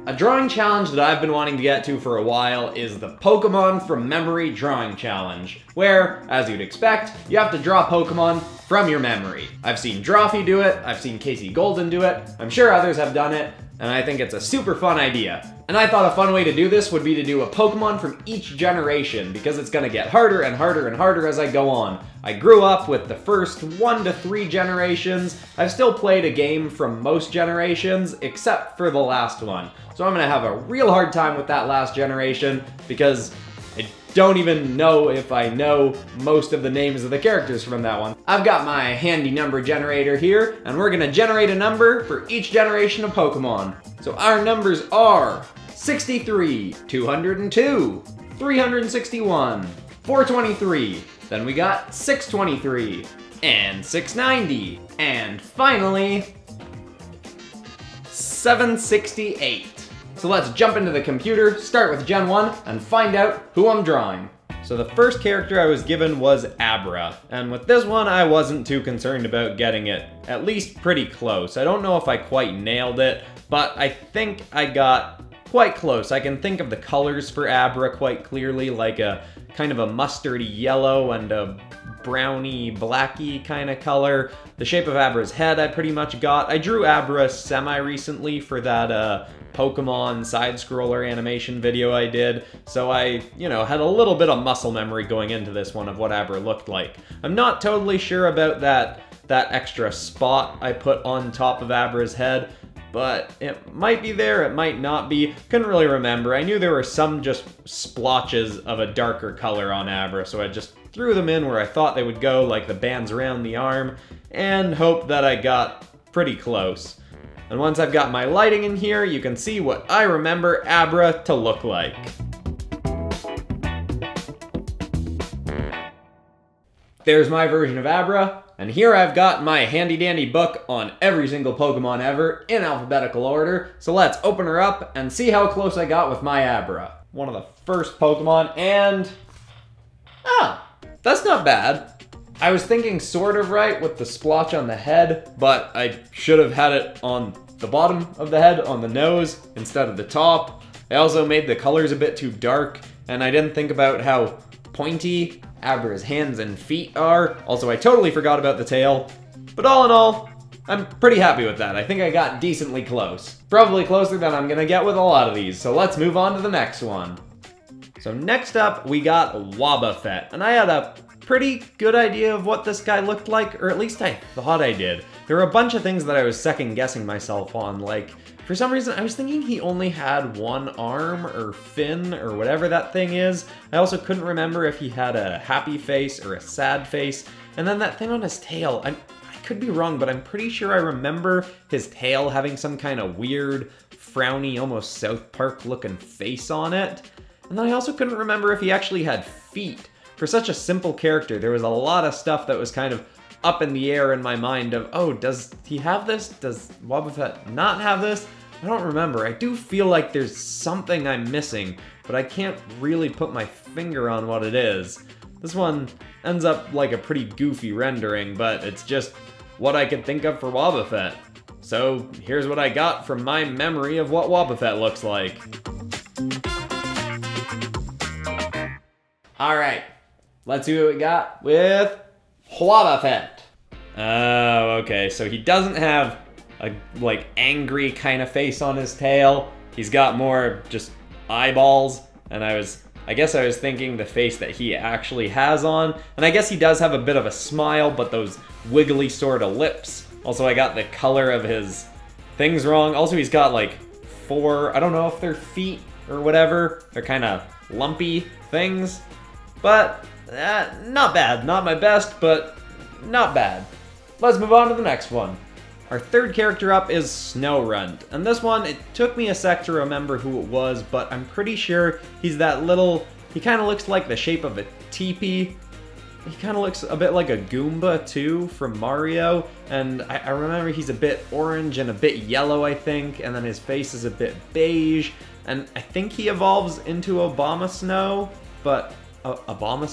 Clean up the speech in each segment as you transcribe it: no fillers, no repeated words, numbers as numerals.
A drawing challenge that I've been wanting to get to for a while is the Pokemon from Memory Drawing Challenge, where, as you'd expect, you have to draw Pokemon from your memory. I've seen Drawfee do it, I've seen Kasey Golden do it, I'm sure others have done it, and I think it's a super fun idea. And I thought a fun way to do this would be to do a Pokemon from each generation, because it's gonna get harder and harder and harder as I go on. I grew up with the first 1 to 3 generations. I've still played a game from most generations, except for the last one. So I'm gonna have a real hard time with that last generation, because I don't even know if I know most of the names of the characters from that one. I've got my handy number generator here, and we're gonna generate a number for each generation of Pokemon. So our numbers are 63, 202, 361, 423, then we got 623, and 690, and finally, 768. So let's jump into the computer, start with Gen 1, and find out who I'm drawing. So the first character I was given was Abra, and with this one I wasn't too concerned about getting it at least pretty close. I don't know if I quite nailed it, but I think I got quite close. I can think of the colors for Abra quite clearly, like a kind of a mustardy yellow and a browny blacky kind of color. The shape of Abra's head I pretty much got. I drew Abra semi-recently for that Pokemon side-scroller animation video I did, so I, had a little bit of muscle memory going into this one of what Abra looked like. I'm not totally sure about that extra spot I put on top of Abra's head, but it might be there, it might not be. Couldn't really remember. I knew there were some just splotches of a darker color on Abra, so I just threw them in where I thought they would go, like the bands around the arm, and hoped that I got pretty close. And once I've got my lighting in here, you can see what I remember Abra to look like. There's my version of Abra, and here I've got my handy-dandy book on every single Pokemon ever in alphabetical order, so let's open her up and see how close I got with my Abra. One of the first Pokemon, and... that's not bad. I was thinking sort of right with the splotch on the head, but I should have had it on the bottom of the head, on the nose, instead of the top. I also made the colors a bit too dark, and I didn't think about how pointy Abra's hands and feet are. Also, I totally forgot about the tail. But all in all, I'm pretty happy with that. I think I got decently close. Probably closer than I'm gonna get with a lot of these, so let's move on to the next one. So next up, we got Wobbuffet, and I had a pretty good idea of what this guy looked like, or at least I thought I did. There were a bunch of things that I was second guessing myself on, like, for some reason, I was thinking he only had one arm, or fin, or whatever that thing is. I also couldn't remember if he had a happy face or a sad face. And then that thing on his tail, I could be wrong, but I'm pretty sure I remember his tail having some kind of weird, frowny, almost South Park looking face on it. And then I also couldn't remember if he actually had feet. For such a simple character, there was a lot of stuff that was kind of up in the air in my mind of, oh, does he have this? Does Wobbuffet not have this? I don't remember. I do feel like there's something I'm missing, but I can't really put my finger on what it is. This one ends up like a pretty goofy rendering, but it's just what I could think of for Wobbuffet. So here's what I got from my memory of what Wobbuffet looks like. Alright, let's see what we got with Wobbuffet. Oh, okay, so he doesn't have a, like, angry kind of face on his tail. He's got more just eyeballs, and I guess I was thinking the face that he actually has on, and I guess he does have a bit of a smile, but those wiggly sort of lips. Also, I got the color of his things wrong. Also, he's got, like, 4, I don't know if they're feet or whatever. They're kind of lumpy things, but not bad. Not my best, but not bad. Let's move on to the next one. Our third character up is Snorunt, and this one, it took me a sec to remember who it was, but I'm pretty sure he's that little, he kind of looks like the shape of a teepee. He kind of looks a bit like a Goomba too from Mario, and I remember he's a bit orange and a bit yellow, I think, and then his face is a bit beige, and I think he evolves into Obama Snow, but Obama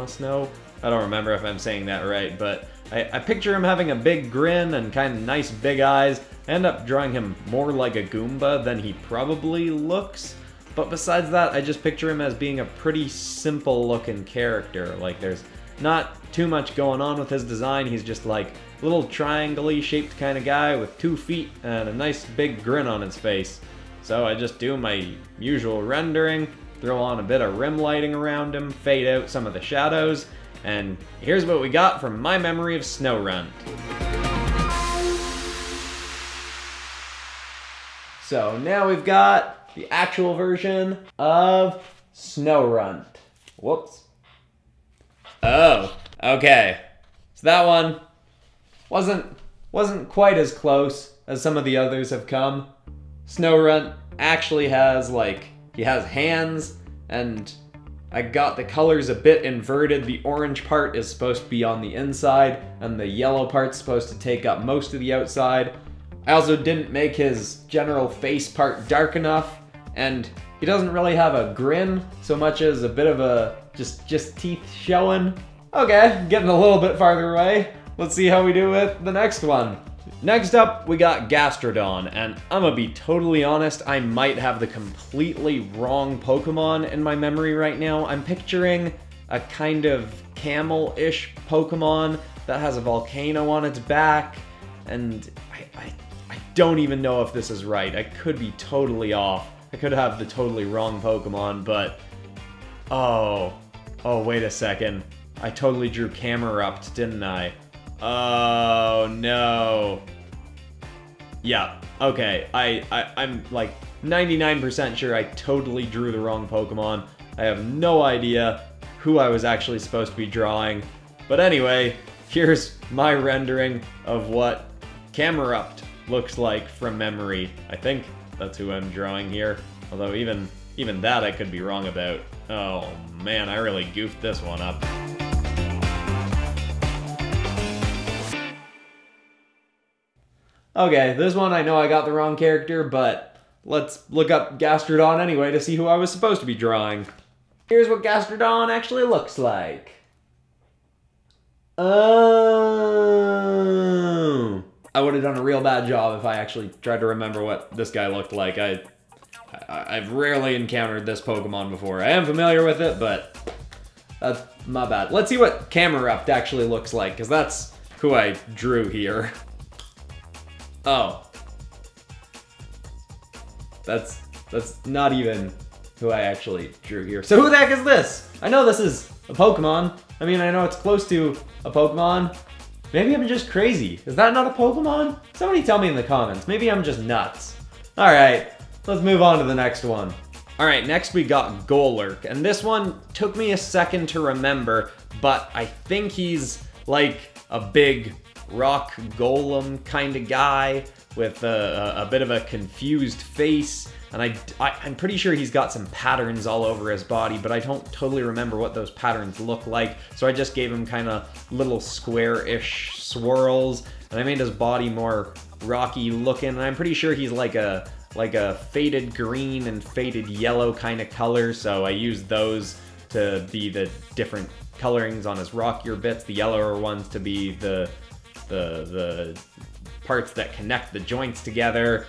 Snow? I don't remember if I'm saying that right, but I picture him having a big grin and kind of nice big eyes. I end up drawing him more like a Goomba than he probably looks. But besides that, I just picture him as being a pretty simple looking character. Like, there's not too much going on with his design. He's just like a little triangle-y shaped kind of guy with 2 feet and a nice big grin on his face. So I just do my usual rendering, throw on a bit of rim lighting around him, fade out some of the shadows, and here's what we got from my memory of Snorunt. So now we've got the actual version of Snorunt. Whoops. Oh, okay. So that one wasn't quite as close as some of the others have come. Snorunt actually has, like, he has hands, and I got the colors a bit inverted. The orange part is supposed to be on the inside, and the yellow part's supposed to take up most of the outside. I also didn't make his general face part dark enough, and he doesn't really have a grin so much as a bit of a just teeth showing. Okay, getting a little bit farther away. Let's see how we do with the next one. Next up, we got Gastrodon, and I'm gonna be totally honest, I might have the completely wrong Pokemon in my memory right now. I'm picturing a kind of camel-ish Pokemon that has a volcano on its back, and I don't even know if this is right. I could be totally off. I could have the totally wrong Pokemon, but... Oh, wait a second. I totally drew Camerupt, didn't I? Oh, no. Yeah, okay. I'm like 99% sure I totally drew the wrong Pokemon. I have no idea who I was actually supposed to be drawing. But anyway, here's my rendering of what Camerupt looks like from memory. I think that's who I'm drawing here. Although even that I could be wrong about. Oh man, I really goofed this one up. Okay, this one I know I got the wrong character, but let's look up Gastrodon anyway to see who I was supposed to be drawing. Here's what Gastrodon actually looks like. Oh. I would have done a real bad job if I actually tried to remember what this guy looked like. I've rarely encountered this Pokemon before. I am familiar with it, but that's my bad. Let's see what Camerupt actually looks like, because that's who I drew here. Oh. That's not even who I actually drew here. So who the heck is this? I know this is a Pokemon. I mean, I know it's close to a Pokemon. Maybe I'm just crazy. Is that not a Pokemon? Somebody tell me in the comments. Maybe I'm just nuts. Alright, let's move on to the next one. Alright, next we got Golurk. And this one took me a second to remember, but I think he's like a big rock golem kind of guy with a bit of a confused face. And I'm pretty sure he's got some patterns all over his body, but I don't totally remember what those patterns look like. So I just gave him kind of little square-ish swirls, and I made his body more rocky looking. And I'm pretty sure he's like a faded green and faded yellow kind of color. So I used those to be the different colorings on his rockier bits, the yellower ones to be the parts that connect the joints together.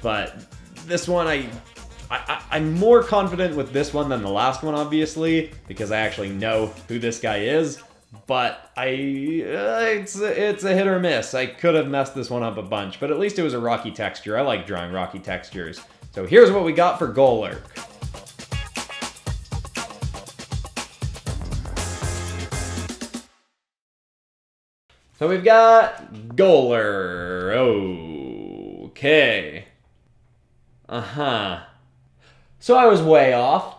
But this one, I'm more confident with this one than the last one, obviously, because I actually know who this guy is. But it's a hit or miss. I could have messed this one up a bunch, but at least it was a rocky texture. I like drawing rocky textures. So here's what we got for Golurk. So we've got Goler. Okay. Uh-huh. So I was way off.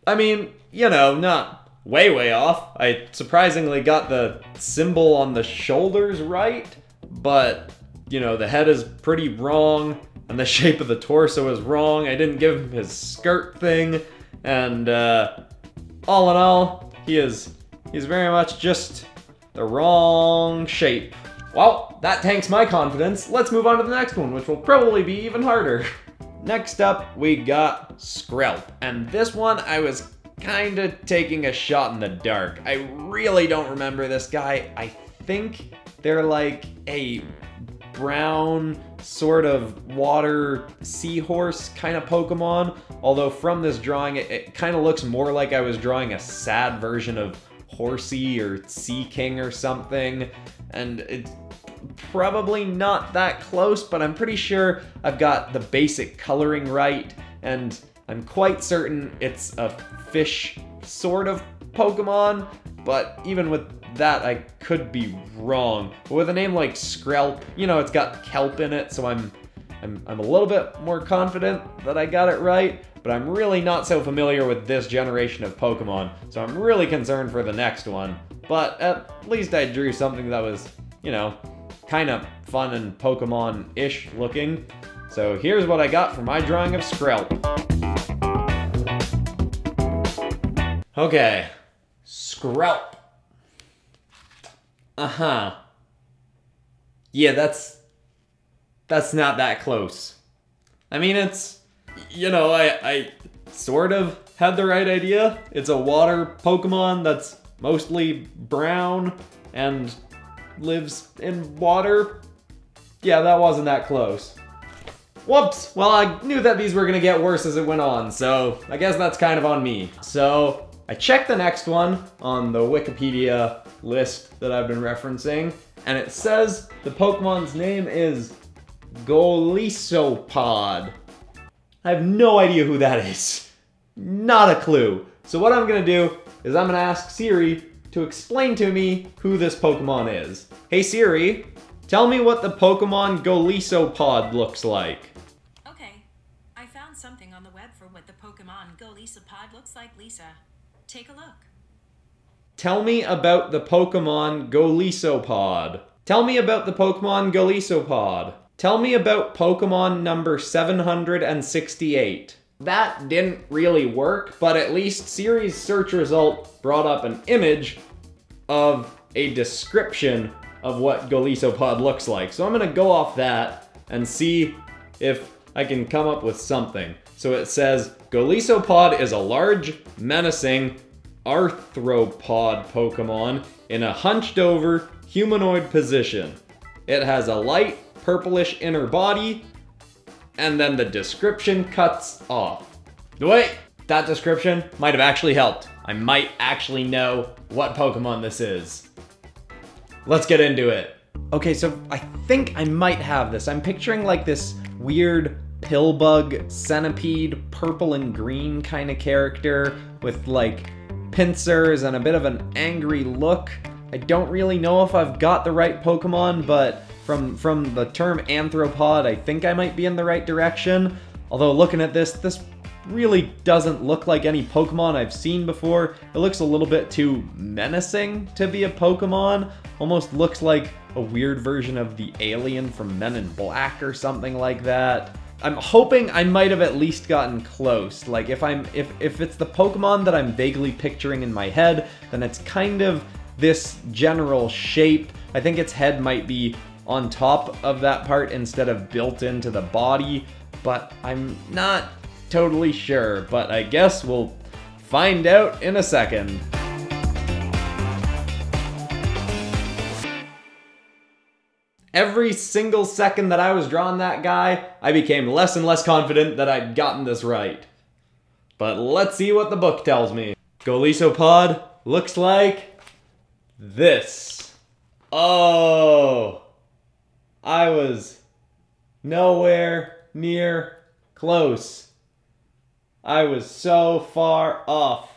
I mean, you know, not way off. I surprisingly got the symbol on the shoulders right, but, you know, the head is pretty wrong, and the shape of the torso is wrong. I didn't give him his skirt thing, and all in all, he's very much just the wrong shape. Well, that tanks my confidence. Let's move on to the next one, which will probably be even harder. Next up, we got Skrelp, and this one I was kinda taking a shot in the dark. I really don't remember this guy. I think they're like a brown sort of water seahorse kind of Pokemon. Although from this drawing, it kind of looks more like I was drawing a sad version of Horsey or Sea King or something. And it's probably not that close, but I'm pretty sure I've got the basic coloring right. And I'm quite certain it's a fish sort of Pokemon, but even with that, I could be wrong. But with a name like Skrelp, you know, it's got kelp in it, so I'm a little bit more confident that I got it right, but I'm really not so familiar with this generation of Pokemon, so I'm really concerned for the next one. But at least I drew something that was, you know, kind of fun and Pokemon-ish looking. So here's what I got for my drawing of Skrelp. Okay, Skrelp. Uh-huh. Yeah, that's not that close. I mean, it's, you know, I sort of had the right idea. It's a water Pokemon that's mostly brown and lives in water. Yeah, that wasn't that close. Whoops! Well, I knew that these were gonna get worse as it went on, so I guess that's kind of on me. So, I checked the next one on the Wikipedia list that I've been referencing, and it says the Pokemon's name is Golisopod. I have no idea who that is. Not a clue. So what I'm gonna do is I'm gonna ask Siri to explain to me who this Pokemon is. Hey Siri, tell me what the Pokemon Golisopod looks like. Okay, I found something on the web for what the Pokemon Golisopod looks like, Lisa. Take a look. Tell me about the Pokemon Golisopod. Tell me about the Pokemon Golisopod. Tell me about Pokemon number 768. That didn't really work, but at least Siri's search result brought up an image of a description of what Golisopod looks like. So I'm gonna go off that and see if I can come up with something. So it says, Golisopod is a large, menacing arthropod Pokemon in a hunched over, humanoid position. It has a light, purplish inner body, and then the description cuts off. Wait, that description might have actually helped. I might actually know what Pokemon this is. Let's get into it. Okay, so I think I might have this. I'm picturing like this weird pillbug, centipede, purple and green kind of character with like pincers and a bit of an angry look. I don't really know if I've got the right Pokemon, but from the term anthropod, I think I might be in the right direction. Although looking at this really doesn't look like any Pokemon I've seen before. It looks a little bit too menacing to be a Pokemon. Almost looks like a weird version of the alien from Men in Black or something like that. I'm hoping I might have at least gotten close. Like if it's the Pokemon that I'm vaguely picturing in my head, then it's kind of this general shape. I think its head might be on top of that part instead of built into the body, but I'm not totally sure. But I guess we'll find out in a second. Every single second that I was drawing that guy, I became less and less confident that I'd gotten this right. But let's see what the book tells me. Golisopod looks like this. Oh, I was nowhere near close. I was so far off.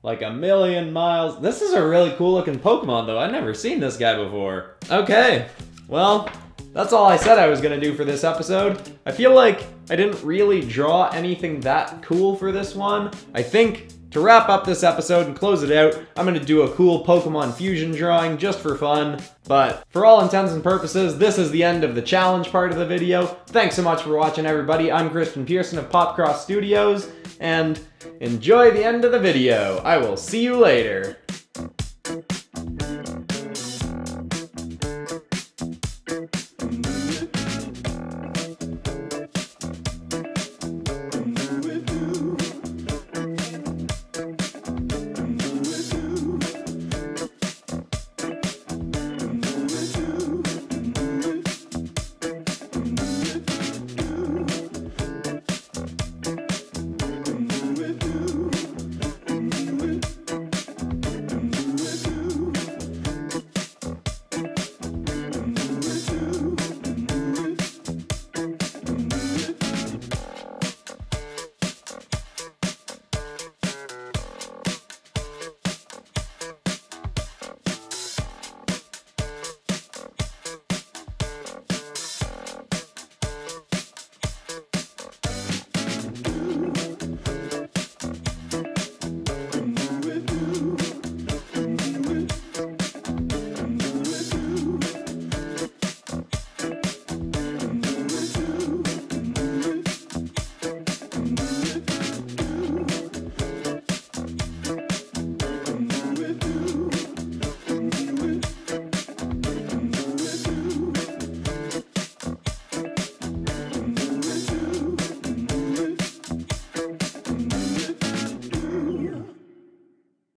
Like a million miles. This is a really cool looking Pokemon though. I've never seen this guy before. Okay. Well, that's all I said I was gonna do for this episode. I feel like I didn't really draw anything that cool for this one. I think to wrap up this episode and close it out, I'm gonna do a cool Pokemon fusion drawing just for fun. But for all intents and purposes, this is the end of the challenge part of the video. Thanks so much for watching, everybody. I'm Christian Pearson of PopCross Studios, and enjoy the end of the video. I will see you later.